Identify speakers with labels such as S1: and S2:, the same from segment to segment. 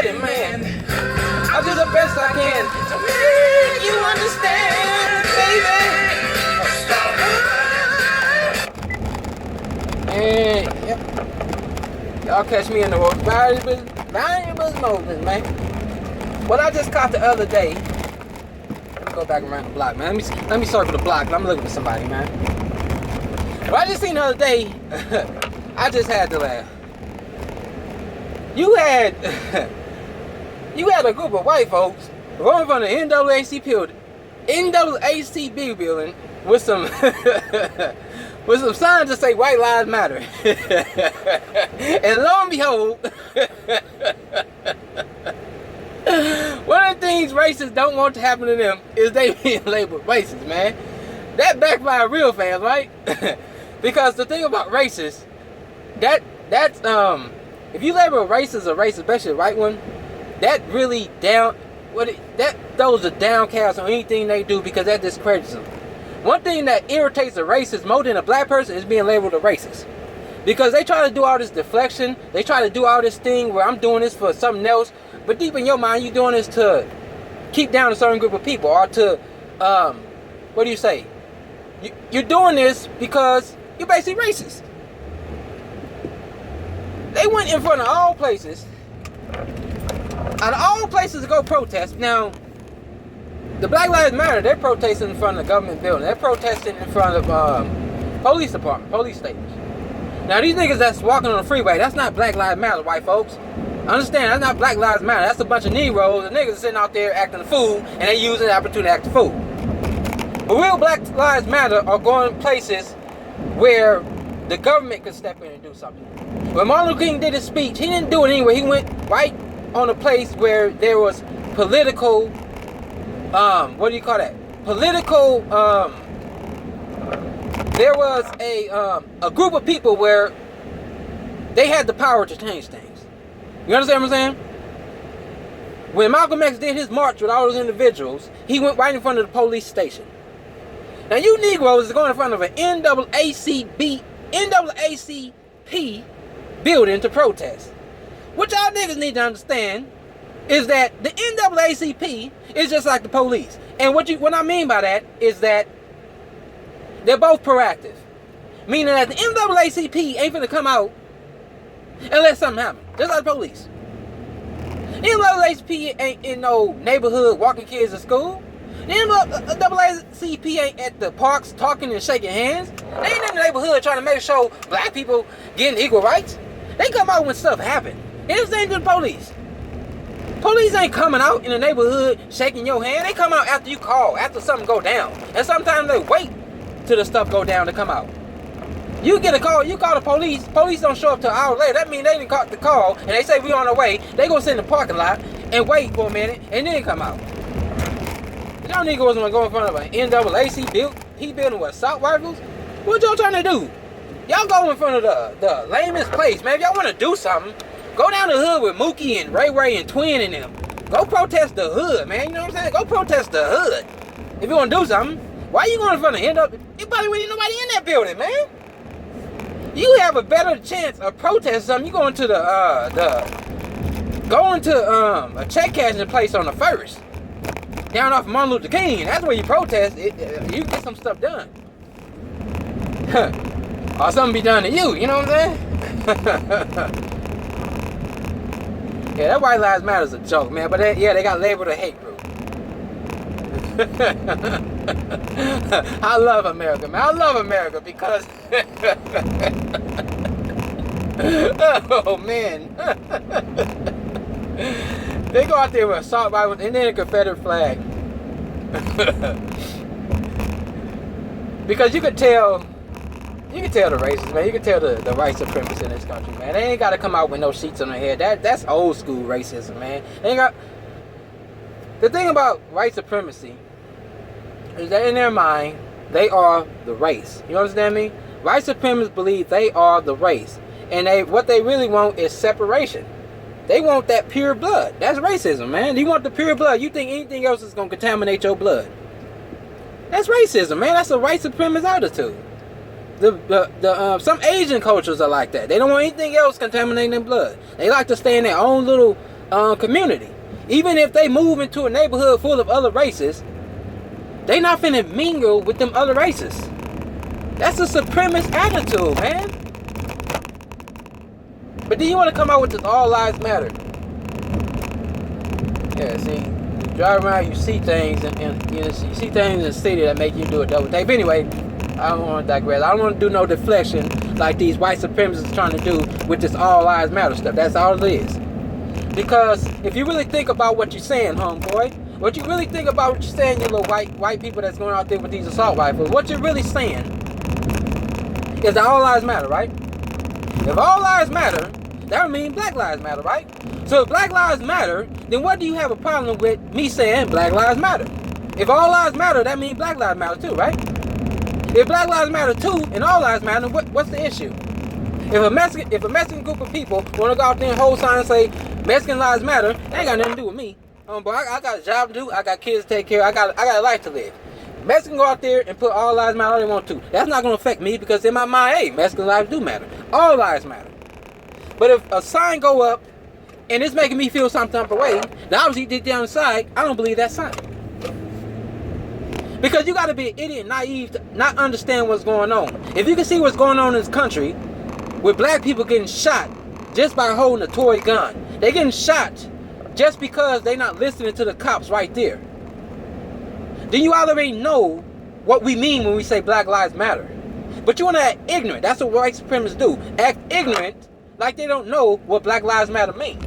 S1: it, man. I do the best I can to make you understand, baby. And yep, y'all catch me in the most valuable moments, man. What I just caught the other day. Let me go back around the block, man. Let me circle the block. I'm looking for somebody, man. What I just seen the other day, I just had to laugh. You had a group of white folks going from the NAACP building with some with some signs that say "White Lives Matter," and lo and behold, one of the things racists don't want to happen to them is they being labeled racist, man. That backfired real fast, right? Because the thing about racists, that's if you label a racist, especially a right one, that really throws a downcast on anything they do because that discredits them. One thing that irritates a racist more than a black person is being labeled a racist. Because they try to do all this deflection, they try to do all this thing where I'm doing this for something else, but deep in your mind, you're doing this to keep down a certain group of people, or to, what do you say? You're doing this because you're basically racist. They went in front of all places, out of all places to go protest. Now, the Black Lives Matter, they're protesting in front of the government building. They're protesting in front of police department, police stations. Now, these niggas that's walking on the freeway, that's not Black Lives Matter, white folks. Understand, that's not Black Lives Matter. That's a bunch of Negroes. The niggas sitting out there acting a fool, and they using the opportunity to act a fool. But real Black Lives Matter are going places where the government could step in and do something. When Martin Luther King did his speech, he didn't do it anywhere. He went right on a place where there was political, what do you call that? Political, there was a group of people where they had the power to change things. You understand what I'm saying? When Malcolm X did his march with all those individuals, he went right in front of the police station. Now you Negroes is going in front of an NAACP building to protest. What y'all niggas need to understand is that the NAACP is just like the police. And what I mean by that is that they're both proactive. Meaning that the NAACP ain't finna come out unless something happens. Just like the police. NAACP ain't in no neighborhood walking kids to school. The NAACP ain't at the parks talking and shaking hands. They ain't in the neighborhood trying to make sure black people getting equal rights. They come out when stuff happen. It's the same to the police. Police ain't coming out in the neighborhood shaking your hand. They come out after you call, after something go down. And sometimes they wait till the stuff go down to come out. You get a call, you call the police. Police don't show up till an hour later. That means they didn't call the call and they say we on our way. They gonna sit in the parking lot and wait for a minute and then come out. Y'all niggas wasn't gonna go in front of an NAACP building with assault rifles. What y'all trying to do? Y'all go in front of the lamest place, man. If y'all want to do something, go down the hood with Mookie and Ray and Twin and them. Go protest the hood, man. You know what I'm saying? Go protest the hood. If you want to do something, why you going in front of you probably ain't nobody in that building, man. You have a better chance of protesting something. You going to a check cashing place on the 1st. Down off Martin Luther King. That's where you protest. You get some stuff done. Or something be done to you. You know what I'm saying? Yeah, that White Lives Matter is a joke, man. But they got labeled a hate group. I love America, man. I love America because oh man. They go out there with assault rifles and then a Confederate flag. Because you could tell the racists, man. You can tell the white supremacists in this country, man. They ain't got to come out with no sheets on their head. That's old school racism, man. They ain't got. The thing about white supremacy is that in their mind, they are the race. You understand me? White supremacists believe they are the race. And what they really want is separation. They want that pure blood. That's racism, man. You want the pure blood. You think anything else is going to contaminate your blood. That's racism, man. That's a white supremacist attitude. Some Asian cultures are like that. They don't want anything else contaminating their blood. They like to stay in their own little community. Even if they move into a neighborhood full of other races, they not finna mingle with them other races. That's a supremacist attitude, man. But then you want to come out with this all lives matter. Yeah, see, you drive around, you see things, and you see things in the city that make you do a double take. But anyway, I don't want to digress. I don't want to do no deflection like these white supremacists trying to do with this all lives matter stuff. That's all it is. Because if you really think about what you're saying, homeboy, what you really think about what you're saying, you little white people that's going out there with these assault rifles, what you're really saying is that all lives matter, right? If all lives matter, that would mean black lives matter, right? So if black lives matter, then what do you have a problem with me saying black lives matter? If all lives matter, that means black lives matter too, right? If black lives matter too, and all lives matter, what's the issue? If a Mexican group of people want to go out there and hold signs and say Mexican lives matter, that ain't got nothing to do with me. But I got a job to do. I got kids to take care of. I got a life to live. Mexicans go out there and put all lives matter all they want to. That's not going to affect me because in my mind, hey, Mexican lives do matter. All lives matter. But if a sign go up and it's making me feel some type of way, then obviously deep down inside, I don't believe that sign. Because you got to be an idiot and naive to not understand what's going on. If you can see what's going on in this country with black people getting shot just by holding a toy gun. They getting shot just because they not listening to the cops right there. Then you already know what we mean when we say Black Lives Matter. But you want to act ignorant. That's what white supremacists do. Act ignorant like they don't know what Black Lives Matter mean.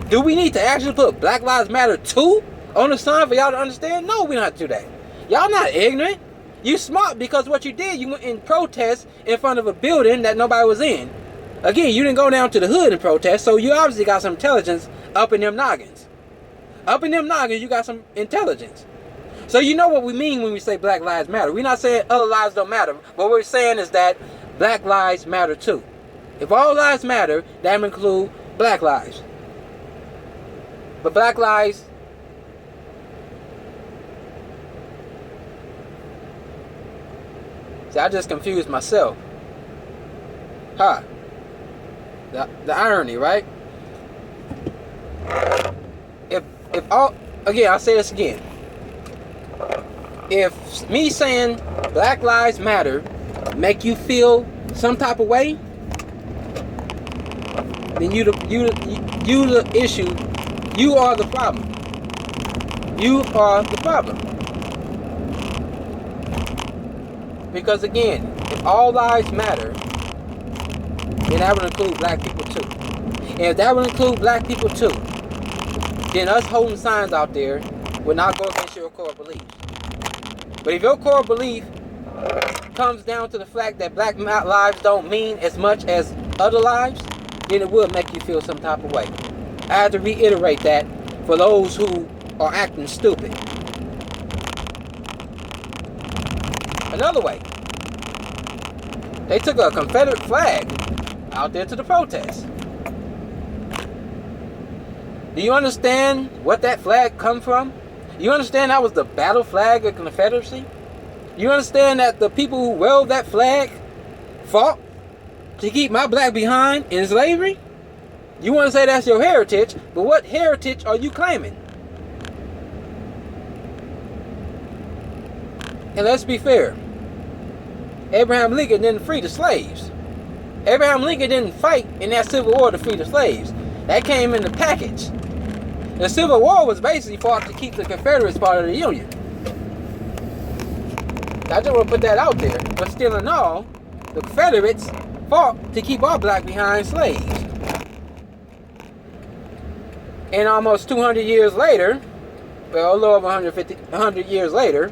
S1: Do we need to actually put Black Lives Matter 2 on the sign for y'all to understand? No, we don't have to do that. Y'all not ignorant. You smart because what you did, you went in protest in front of a building that nobody was in. Again, you didn't go down to the hood and protest, so you obviously got some intelligence up in them noggins. Up in them noggins, you got some intelligence. So you know what we mean when we say Black Lives Matter. We're not saying other lives don't matter. What we're saying is that Black lives matter too. If all lives matter, that would include black lives. But black lives... See, I just confused myself. Huh. The irony, right? If all... Again, I'll say this again. If me saying Black Lives Matter make you feel some type of way, then you the issue. You are the problem. You are the problem. Because again, if all lives matter, then that would include black people too. And if that would include black people too, then us holding signs out there would not go against your core beliefs. But if your core belief comes down to the fact that black lives don't mean as much as other lives, then it will make you feel some type of way. I have to reiterate that for those who are acting stupid. Another way, they took a Confederate flag out there to the protest. Do you understand what that flag come from? You understand that was the battle flag of the Confederacy? You understand that the people who wove that flag fought to keep my black behind in slavery? You want to say that's your heritage, but what heritage are you claiming? And let's be fair. Abraham Lincoln didn't free the slaves. Abraham Lincoln didn't fight in that Civil War to free the slaves. That came in the package. The Civil War was basically fought to keep the Confederates part of the Union. I just want to put that out there. But still in all, the Confederates fought to keep our black behind slaves. And almost 200 years later, well, a little over 100 years later,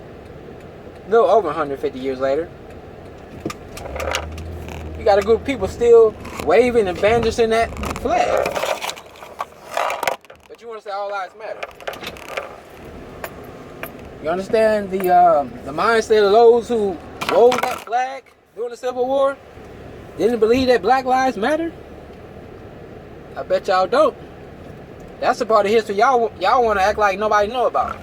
S1: a little over 150 years later, you got a group of people still waving and brandishing that flag. But you want to say all lives matter. You understand the mindset of those who wove that flag during the Civil War? Didn't believe that black lives matter? I bet y'all don't. That's a part of history y'all want to act like nobody know about.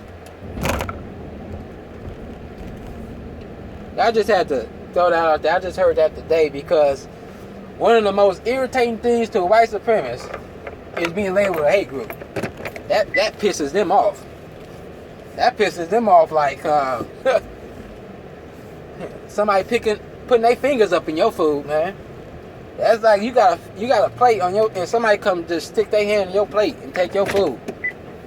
S1: I just had to throw that out there. I just heard that today because one of the most irritating things to a white supremacist is being labeled a hate group. That pisses them off. That pisses them off like somebody putting their fingers up in your food, man. That's like you got a plate on your, and somebody come just stick their hand in your plate and take your food.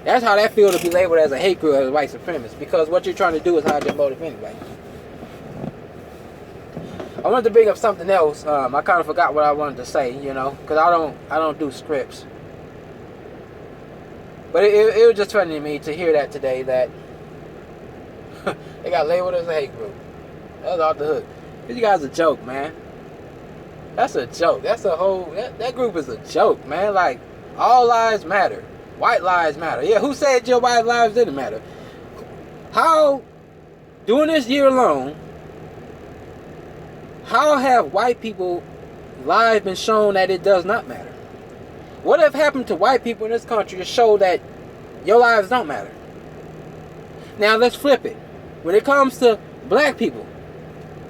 S1: That's how that feels to be labeled as a hate group, as a white supremacist, because what you're trying to do is hide your motive anyway. I wanted to bring up something else. I kind of forgot what I wanted to say, you know, because I don't do scripts. But it was just funny to me to hear that today, that they got labeled as a hate group. That was off the hook. You guys a joke, man. That's a joke. That's a whole, that group is a joke, man. Like, all lives matter. White lives matter. Yeah, who said your white lives didn't matter? How, during this year alone, how have white people lives been shown that it does not matter? What have happened to white people in this country to show that your lives don't matter? Now let's flip it. When it comes to black people,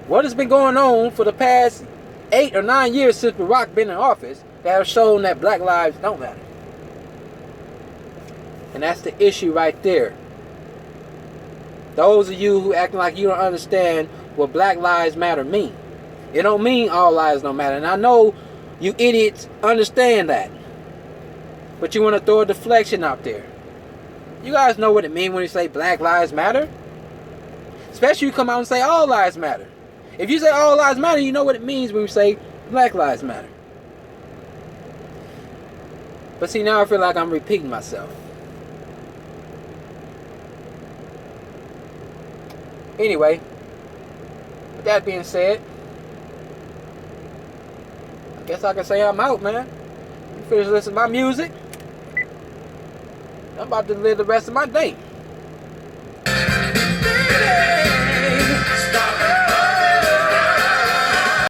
S1: what has been going on for the past 8 or 9 years since Barack been in office that have shown that black lives don't matter? And that's the issue right there. Those of you who acting like you don't understand what Black Lives Matter mean. It don't mean all lives don't matter. And I know you idiots understand that. But you want to throw a deflection out there. You guys know what it means when you say Black Lives Matter? Especially you come out and say all lives matter. If you say all lives matter, you know what it means when you say Black Lives Matter. But see, now I feel like I'm repeating myself. Anyway, with that being said, I guess I can say I'm out, man. You finish listening to my music. I'm about to live the rest of my day.